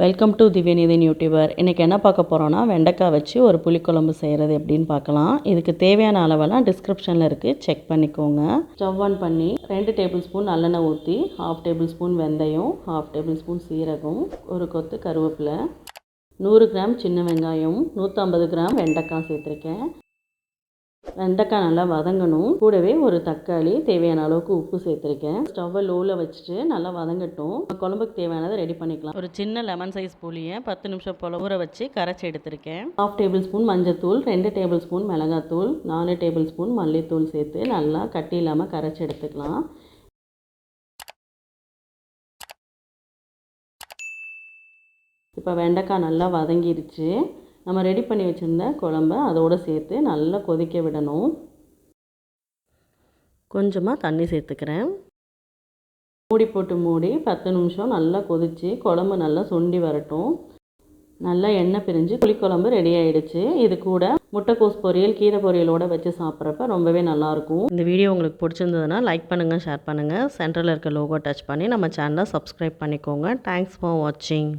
Welcome to திவ்யநிதின் YouTuber. இன்றைக்கி என்ன பார்க்க போகிறோன்னா, வெண்டைக்காய் வச்சு ஒரு புளிக்குழம்பு செய்கிறது எப்படின்னு பார்க்கலாம். இதுக்கு தேவையான அளவெல்லாம் டிஸ்கிரிப்ஷனில் இருக்குது, செக் பண்ணிக்கோங்க. ஸ்டவ் ஆன் பண்ணி 2 டேபிள் ஸ்பூன் நல்லெண்ணெய் ஊற்றி 1/2 டேபிள் ஸ்பூன் வெந்தயம், 1/2 டேபிள் ஸ்பூன் சீரகம், ஒரு கொத்து கருவேப்பிலை, 100 கிராம் சின்ன வெங்காயம், 150 கிராம் வெண்டைக்காய் சேர்த்துருக்கேன். வெண்டைக்காய் நல்லா வதங்கணும். கூடவே ஒரு தக்காளி, தேவையான அளவுக்கு உப்பு சேர்த்துருக்கேன். ஸ்டவ்வை லோவில் வச்சுட்டு நல்லா வதங்கட்டும். குழம்புக்கு தேவையானதை ரெடி பண்ணிக்கலாம். ஒரு சின்ன லெமன் சைஸ் புளியை 10 நிமிஷம் போல ஊற வச்சு கரைச்சி எடுத்திருக்கேன். 1/2 டேபிள் ஸ்பூன் மஞ்சத்தூள், 2 டேபிள் ஸ்பூன் மிளகாத்தூள், 4 டேபிள் ஸ்பூன் மல்லித்தூள் சேர்த்து நல்லா கட்டி இல்லாமல் கரைச்சி எடுத்துக்கலாம். இப்போ வெண்டைக்காய் நல்லா வதங்கிடுச்சு. நம்ம ரெடி பண்ணி வச்சுருந்த குழம்ப அதோடு சேர்த்து நல்லா கொதிக்க விடணும். கொஞ்சமாக தண்ணி சேர்த்துக்கிறேன். மூடி போட்டு மூடி 10 நிமிஷம் நல்லா கொதித்து குழம்பு நல்லா சுண்டி வரட்டும். நல்லா எண்ணெய் பிரிஞ்சு புளிக்குழம்பு ரெடி ஆகிடுச்சு. இது கூட முட்டைக்கோஸ் பொரியல், கீரை பொரியலோடு வச்சு சாப்பிட்றப்ப ரொம்பவே நல்லாயிருக்கும். இந்த வீடியோ உங்களுக்கு பிடிச்சிருந்ததுன்னா லைக் பண்ணுங்கள், ஷேர் பண்ணுங்கள். சென்டரில் இருக்க லோகோ டச் பண்ணி நம்ம சேனலை சப்ஸ்கிரைப் பண்ணிக்கோங்க. தேங்க்ஸ் ஃபார் வாட்சிங்.